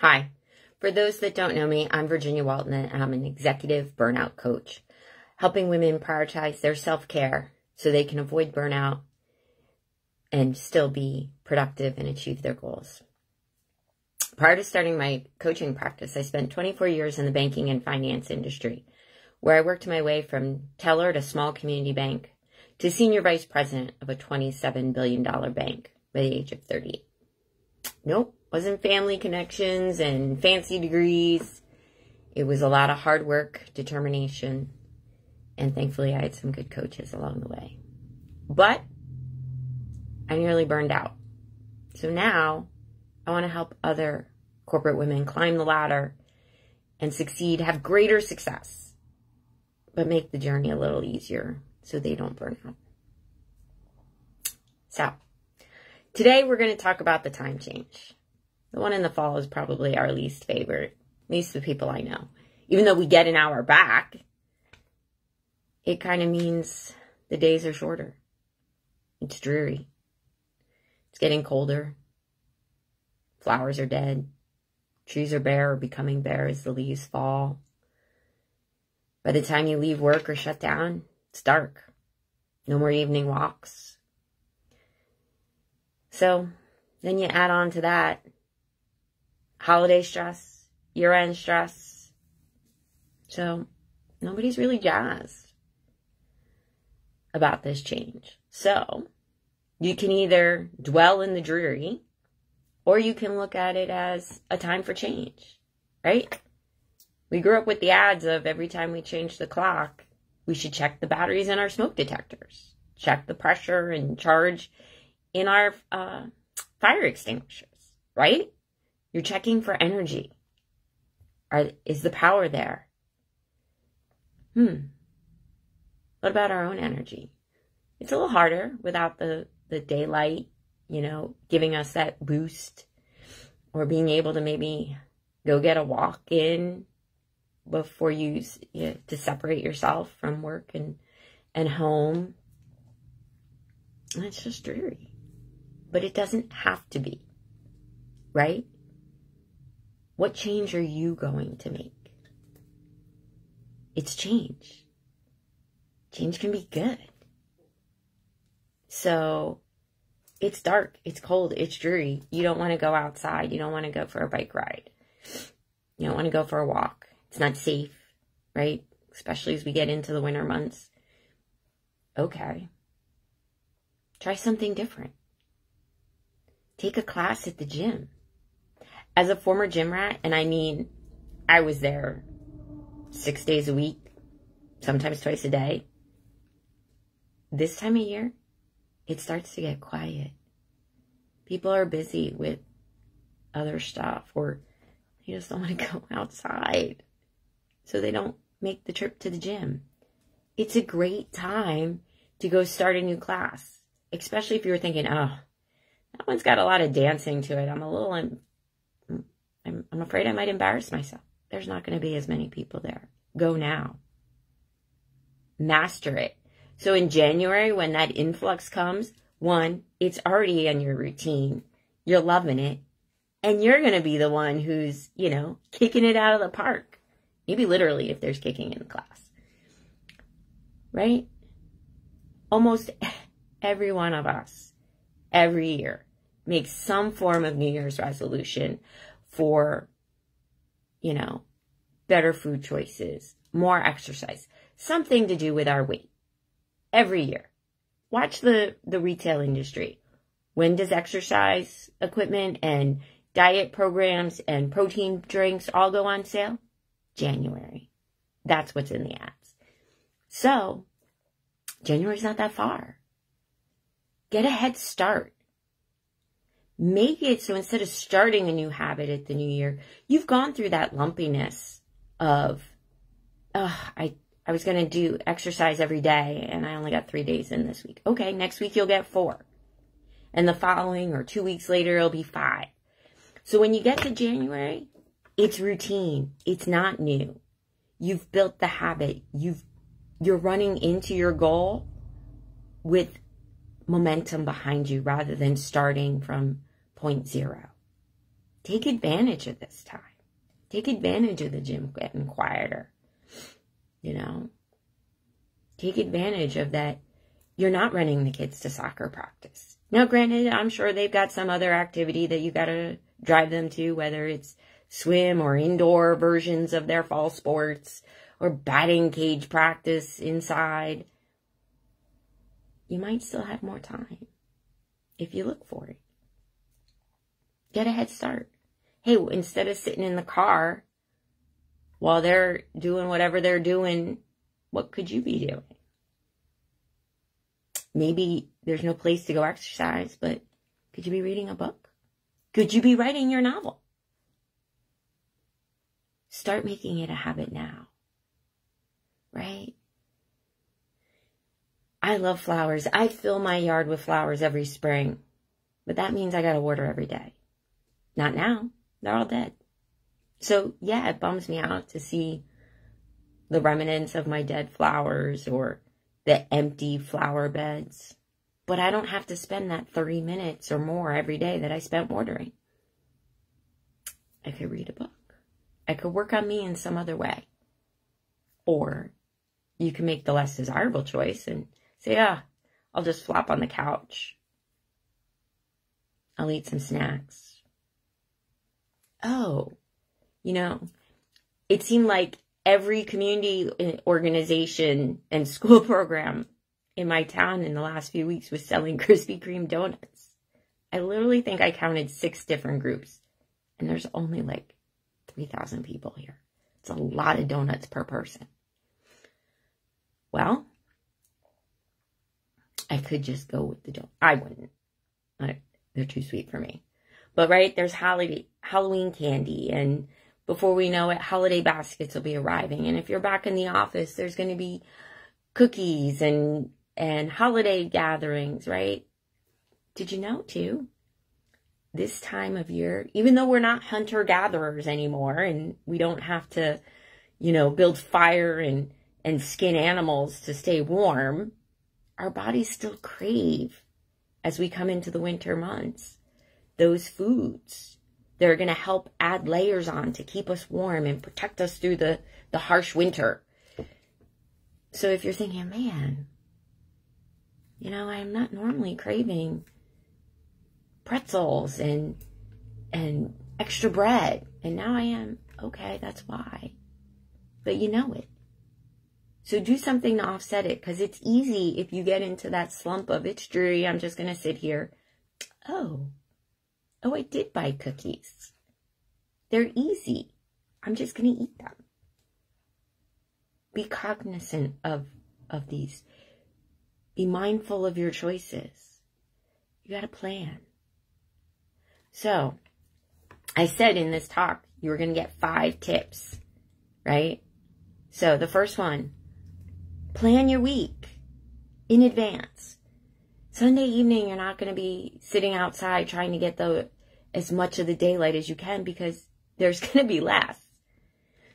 Hi. For those that don't know me, I'm Virginia Walton, and I'm an executive burnout coach, helping women prioritize their self-care so they can avoid burnout and still be productive and achieve their goals. Prior to starting my coaching practice, I spent 24 years in the banking and finance industry, where I worked my way from teller at a small community bank to senior vice president of a $27 billion bank by the age of 38. Nope, wasn't family connections and fancy degrees. It was a lot of hard work, determination, and thankfully I had some good coaches along the way. But I nearly burned out. So now I want to help other corporate women climb the ladder and succeed, have greater success, but make the journey a little easier so they don't burn out. So today we're going to talk about the time change. The one in the fall is probably our least favorite, at least the people I know. Even though we get an hour back, it kind of means the days are shorter. It's dreary. It's getting colder. Flowers are dead. Trees are bare or becoming bare as the leaves fall. By the time you leave work or shut down, it's dark. No more evening walks. So then you add on to that holiday stress, year-end stress. So nobody's really jazzed about this change. So you can either dwell in the dreary, or you can look at it as a time for change, right? We grew up with the ads of every time we change the clock, we should check the batteries in our smoke detectors, check the pressure and charge in our fire extinguishers, right? You're checking for energy. Is the power there? What about our own energy? It's a little harder without the daylight, giving us that boost, or being able to maybe go get a walk in before to separate yourself from work and home. And it's just dreary. But it doesn't have to be, right? What change are you going to make? It's change. Change can be good. So it's dark, it's cold, it's dreary. You don't want to go outside. You don't want to go for a bike ride. You don't want to go for a walk. It's not safe, right? Especially as we get into the winter months. Okay. Try something different. Take a class at the gym. As a former gym rat, and I mean, I was there 6 days a week, sometimes twice a day. This time of year, it starts to get quiet. People are busy with other stuff, or they just don't want to go outside, so they don't make the trip to the gym. It's a great time to go start a new class, especially if you're thinking, oh, that one's got a lot of dancing to it. I'm afraid I might embarrass myself. There's not going to be as many people there. Go now. Master it. So in January, when that influx comes, one, it's already in your routine. You're loving it. And you're going to be the one who's, kicking it out of the park. Maybe literally if there's kicking in the class. Right? Almost every one of us, every year, makes some form of New Year's resolution for, better food choices, more exercise, something to do with our weight. Every year. Watch the retail industry. When does exercise equipment and diet programs and protein drinks all go on sale? January. That's what's in the ads. So, January's not that far. Get a head start. Make it so instead of starting a new habit at the new year, you've gone through that lumpiness of, I was going to do exercise every day and I only got 3 days in this week. Okay, next week you'll get 4. And the following or 2 weeks later, it'll be 5. So when you get to January, it's routine. It's not new. You've built the habit. You're running into your goal with momentum behind you rather than starting from point zero. Take advantage of this time. Take advantage of the gym getting quieter. You know, take advantage of that. You're not running the kids to soccer practice. Now, granted, I'm sure they've got some other activity that you got to drive them to, whether it's swim or indoor versions of their fall sports or batting cage practice inside. You might still have more time if you look for it. Get a head start. Hey, instead of sitting in the car while they're doing whatever they're doing, what could you be doing? Maybe there's no place to go exercise, but could you be reading a book? Could you be writing your novel? Start making it a habit now, right? I love flowers. I fill my yard with flowers every spring, but that means I got to water every day. Not now. They're all dead. So yeah, it bums me out to see the remnants of my dead flowers or the empty flower beds. But I don't have to spend that 30 minutes or more every day that I spent watering. I could read a book. I could work on me in some other way. Or you can make the less desirable choice and say, I'll just flop on the couch. I'll eat some snacks. Oh, you know, it seemed like every community organization and school program in my town in the last few weeks was selling Krispy Kreme donuts. I literally think I counted 6 different groups, and there's only like 3,000 people here. It's a lot of donuts per person. Well, I could just go with the donut. I wouldn't. They're too sweet for me. But right, there's Halloween candy, and before we know it, holiday baskets will be arriving. And if you're back in the office, there's going to be cookies and holiday gatherings, right? Did you know, too, this time of year, even though we're not hunter-gatherers anymore, and we don't have to, you know, build fire and skin animals to stay warm, our bodies still crave, as we come into the winter months, those foods. They're going to help add layers on to keep us warm and protect us through the harsh winter. So if you're thinking, man, you know, I'm not normally craving pretzels and extra bread, and now I am, okay, that's why. But you know it. So do something to offset it, because it's easy if you get into that slump of it's dreary, I'm just going to sit here. Oh, I did buy cookies. They're easy. I'm just going to eat them. Be cognizant of these. Be mindful of your choices. You got a plan. So, I said in this talk, you were going to get 5 tips, right? So, the first one, plan your week in advance. Sunday evening, you're not going to be sitting outside trying to get as much of the daylight as you can because there's going to be less.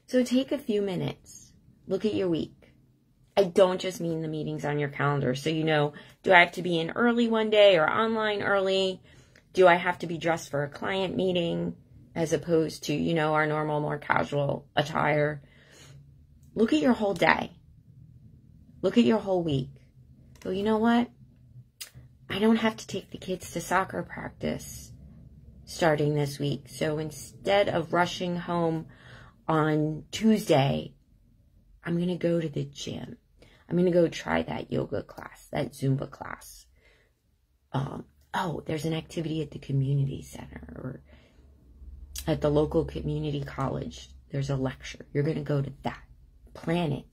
So take a few minutes. Look at your week. I don't just mean the meetings on your calendar. So, you know, do I have to be in early one day or online early? Do I have to be dressed for a client meeting as opposed to, you know, our normal, more casual attire? Look at your whole day. Look at your whole week. Well, you know what? I don't have to take the kids to soccer practice starting this week. So instead of rushing home on Tuesday, I'm going to go to the gym. I'm going to go try that yoga class, that Zumba class. There's an activity at the community center or at the local community college. There's a lecture. You're going to go to that. Plan it.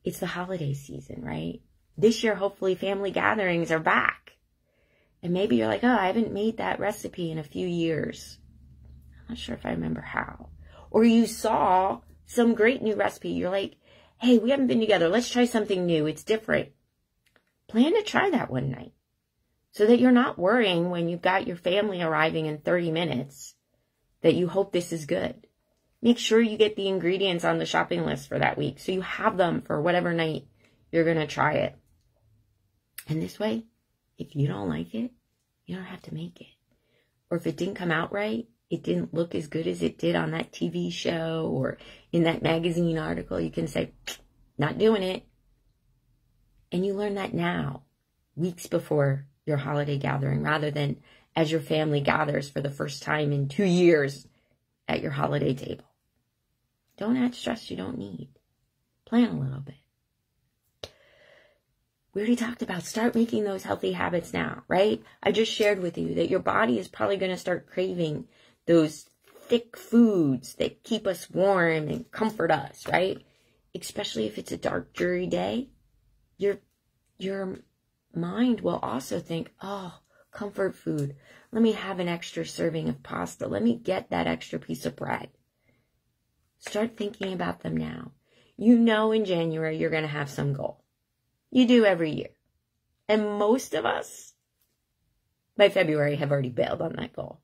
It's the holiday season, right? This year, hopefully, family gatherings are back. And maybe you're like, I haven't made that recipe in a few years. I'm not sure if I remember how. Or you saw some great new recipe. You're like, hey, we haven't been together. Let's try something new. It's different. Plan to try that one night so that you're not worrying when you've got your family arriving in 30 minutes that you hope this is good. Make sure you get the ingredients on the shopping list for that week so you have them for whatever night you're going to try it. And this way, if you don't like it, you don't have to make it. or if it didn't come out right, it didn't look as good as it did on that TV show or in that magazine article, you can say, not doing it. And you learn that now, weeks before your holiday gathering, rather than as your family gathers for the first time in 2 years at your holiday table. Don't add stress you don't need. Plan a little bit. We already talked about start making those healthy habits now, right? I just shared with you that your body is probably going to start craving those thick foods that keep us warm and comfort us, right? Especially if it's a dark, dreary day. Your mind will also think, oh, comfort food. Let me have an extra serving of pasta. Let me get that extra piece of bread. Start thinking about them now. You know in January you're going to have some goal. You do every year. And most of us, by February, have already bailed on that goal.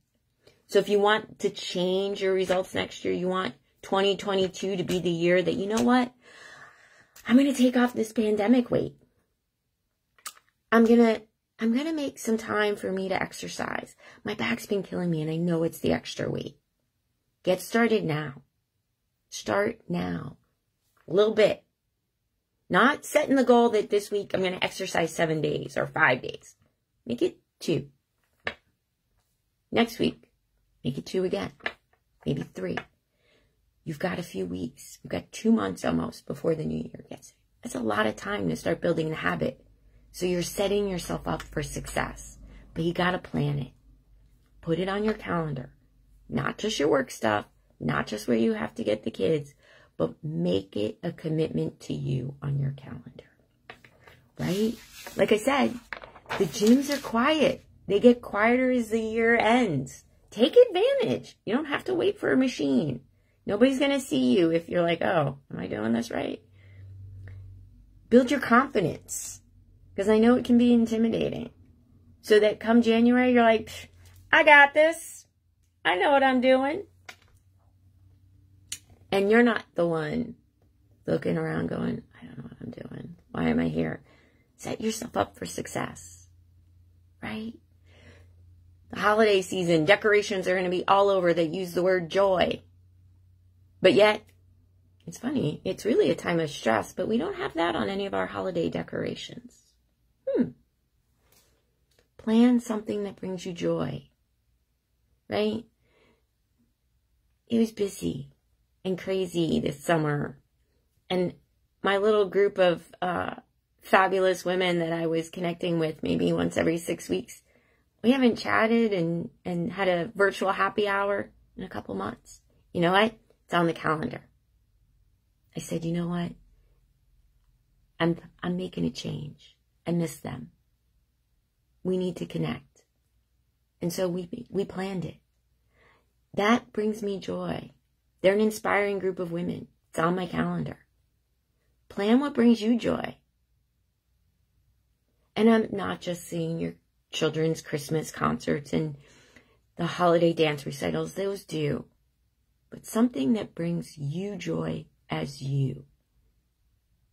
So if you want to change your results next year, you want 2022 to be the year that, you know what? I'm going to take off this pandemic weight. I'm going to make some time for me to exercise. My back's been killing me and I know it's the extra weight. Get started now. Start now. A little bit. Not setting the goal that this week I'm going to exercise 7 days or 5 days. Make it 2. Next week, make it 2 again. Maybe 3. You've got a few weeks. You've got 2 months almost before the new year gets here. That's a lot of time to start building the habit. So you're setting yourself up for success. But you got to plan it. Put it on your calendar. Not just your work stuff. Not just where you have to get the kids. But make it a commitment to you on your calendar. Right? Like I said, the gyms are quiet. They get quieter as the year ends. Take advantage. You don't have to wait for a machine. Nobody's going to see you if you're like, oh, am I doing this right? Build your confidence. Because I know it can be intimidating. So that come January, you're like, I got this. I know what I'm doing. And you're not the one looking around going, I don't know what I'm doing. Why am I here? Set yourself up for success. Right? The holiday season, decorations are going to be all over that use the word joy. But yet, it's funny, it's really a time of stress, but we don't have that on any of our holiday decorations. Plan something that brings you joy. Right? It was busy and crazy this summer. And my little group of fabulous women that I was connecting with maybe once every 6 weeks, we haven't chatted and had a virtual happy hour in a couple months. You know what? It's on the calendar. I said, you know what? I'm making a change. I miss them. We need to connect. And so we planned it. That brings me joy. They're an inspiring group of women. It's on my calendar. Plan what brings you joy. And I'm not just seeing your children's Christmas concerts and the holiday dance recitals. Those do. But something that brings you joy as you.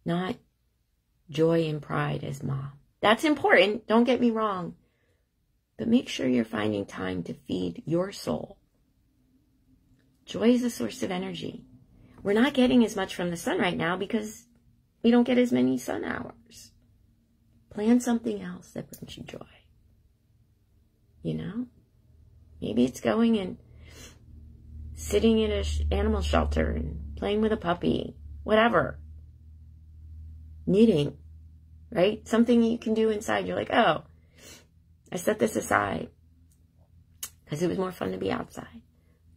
Not joy and pride as mom. That's important. Don't get me wrong. But make sure you're finding time to feed your soul. Joy is a source of energy. We're not getting as much from the sun right now because we don't get as many sun hours. Plan something else that brings you joy. You know? Maybe it's going and sitting in an animal shelter and playing with a puppy. Whatever. Knitting. Right? Something you can do inside. You're like, oh, I set this aside because it was more fun to be outside.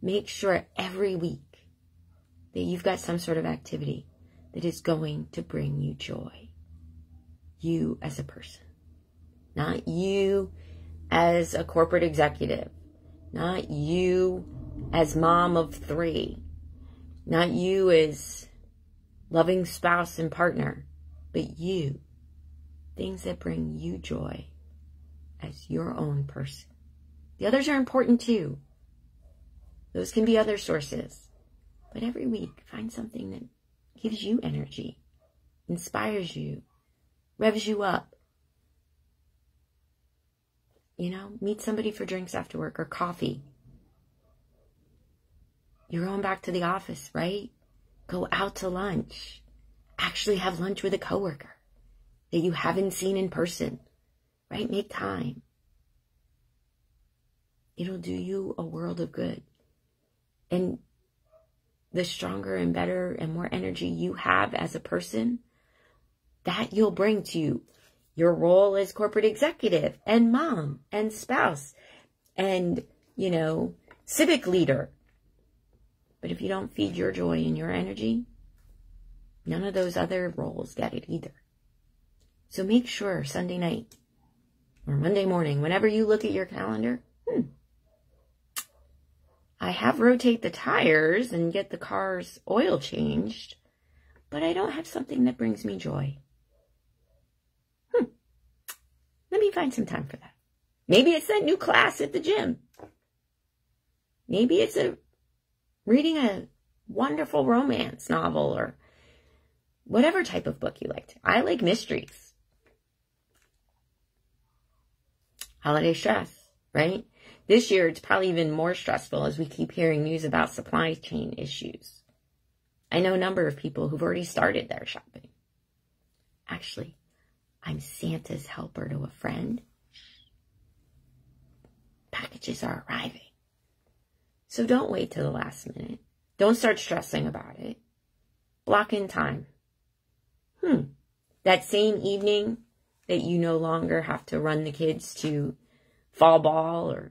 Make sure every week that you've got some sort of activity that is going to bring you joy. You as a person. Not you as a corporate executive. Not you as mom of 3. Not you as loving spouse and partner. But you. Things that bring you joy as your own person. The others are important too. Those can be other sources. But every week, find something that gives you energy, inspires you, revs you up. You know, meet somebody for drinks after work or coffee. You're going back to the office, right? Go out to lunch. Actually have lunch with a coworker that you haven't seen in person, right? Make time. It'll do you a world of good. And the stronger and better and more energy you have as a person, that you'll bring to your role as corporate executive and mom and spouse and, you know, civic leader. But if you don't feed your joy and your energy, none of those other roles get it either. So make sure Sunday night or Monday morning, whenever you look at your calendar, I have rotate the tires and get the car's oil changed, but I don't have something that brings me joy. Let me find some time for that. Maybe it's that new class at the gym. Maybe it's reading a wonderful romance novel or whatever type of book you like. I like mysteries. Holiday stress, right? This year, it's probably even more stressful as we keep hearing news about supply chain issues. I know a number of people who've already started their shopping. Actually, I'm Santa's helper to a friend. Packages are arriving. So don't wait till the last minute. Don't start stressing about it. Block in time. That same evening that you no longer have to run the kids to fall ball, or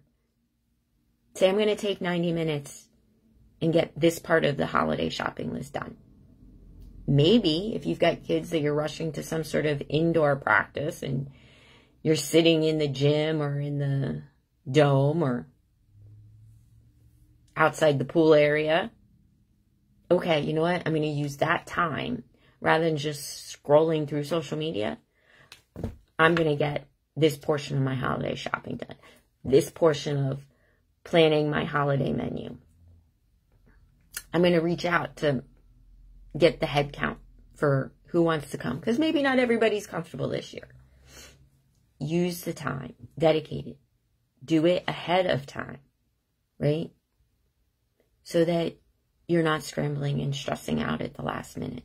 say, I'm going to take 90 minutes and get this part of the holiday shopping list done. Maybe if you've got kids that you're rushing to some sort of indoor practice and you're sitting in the gym or in the dome or outside the pool area, okay, you know what? I'm going to use that time rather than just scrolling through social media. I'm going to get this portion of my holiday shopping done. This portion of planning my holiday menu. I'm going to reach out to get the head count for who wants to come, because maybe not everybody's comfortable this year. Use the time. Dedicate it. Do it ahead of time, right? So that you're not scrambling and stressing out at the last minute.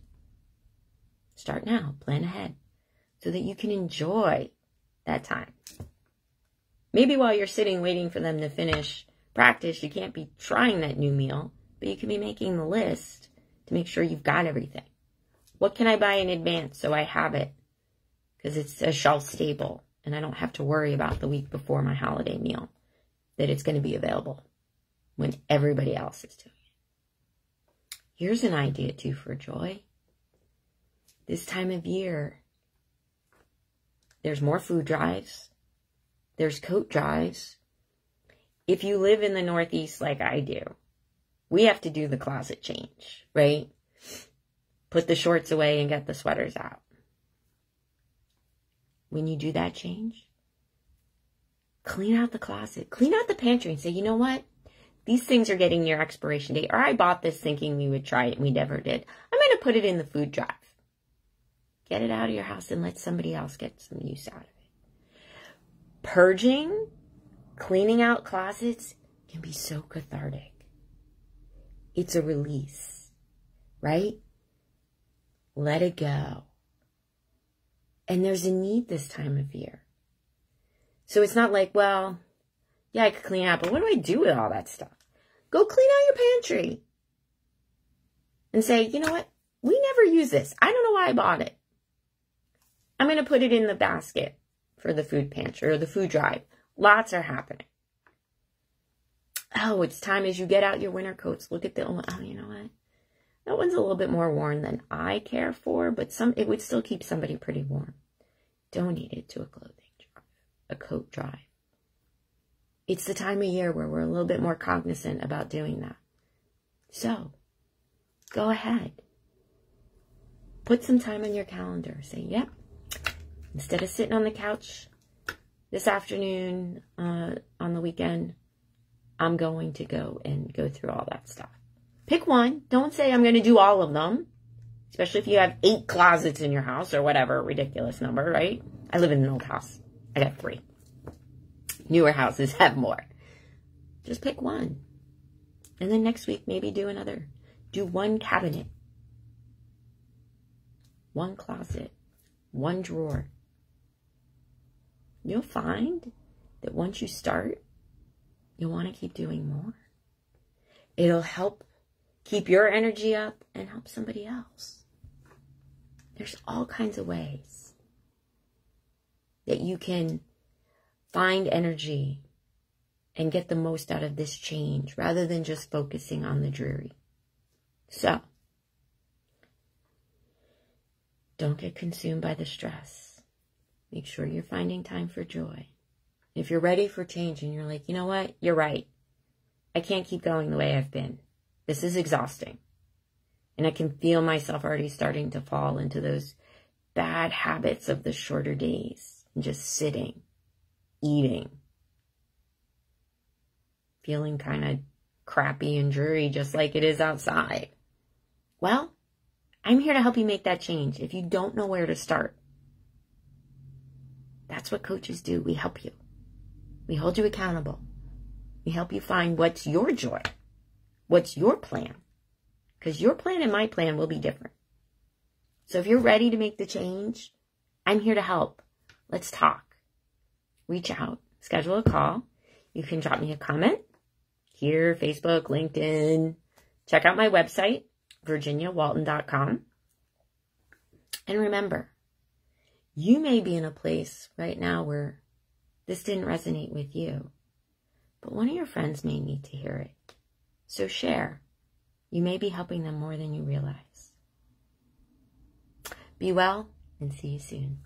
Start now. Plan ahead so that you can enjoy that time. Maybe while you're sitting waiting for them to finish practice, you can't be trying that new meal, but you can be making the list to make sure you've got everything. What can I buy in advance so I have it? Because it's a shelf stable and I don't have to worry about the week before my holiday meal that it's going to be available when everybody else is doing it. Here's an idea too for joy. This time of year, there's more food drives. There's coat drives. If you live in the Northeast like I do, we have to do the closet change, right? Put the shorts away and get the sweaters out. When you do that change, clean out the closet. Clean out the pantry and say, you know what? These things are getting near expiration date. Or I bought this thinking we would try it and we never did. I'm going to put it in the food drive. Get it out of your house and let somebody else get some use out of it. Purging, cleaning out closets can be so cathartic. It's a release, right? Let it go. And there's a need this time of year. So it's not like, well, yeah, I could clean out, but what do I do with all that stuff? Go clean out your pantry. And say, you know what? We never use this. I don't know why I bought it. I'm going to put it in the basket for the food pantry or the food drive. Lots are happening. Oh, it's time as you get out your winter coats. Look at the, oh, you know what? That one's a little bit more worn than I care for, but it would still keep somebody pretty warm. Donate it to a clothing drive, a coat drive. It's the time of year where we're a little bit more cognizant about doing that. So, go ahead. Put some time on your calendar. Say, yep. Instead of sitting on the couch this afternoon on the weekend, I'm going to go through all that stuff. Pick one. Don't say I'm going to do all of them. Especially if you have 8 closets in your house or whatever ridiculous number, right? I live in an old house. I got 3. Newer houses have more. Just pick one. And then next week, maybe do another. Do one cabinet, one closet, one drawer. You'll find that once you start, you'll want to keep doing more. It'll help keep your energy up and help somebody else. There's all kinds of ways that you can find energy and get the most out of this change rather than just focusing on the dreary. So, don't get consumed by the stress. Make sure you're finding time for joy. If you're ready for change and you're like, you know what, you're right. I can't keep going the way I've been. This is exhausting. And I can feel myself already starting to fall into those bad habits of the shorter days and just sitting, eating, feeling kind of crappy and dreary just like it is outside. Well, I'm here to help you make that change if you don't know where to start. That's what coaches do. We help you. We hold you accountable. We help you find what's your joy. What's your plan? Because your plan and my plan will be different. So if you're ready to make the change, I'm here to help. Let's talk. Reach out. Schedule a call. You can drop me a comment here, Facebook, LinkedIn. Check out my website, virginiawalton.com. And remember, you may be in a place right now where this didn't resonate with you, but one of your friends may need to hear it. So share. You may be helping them more than you realize. Be well and see you soon.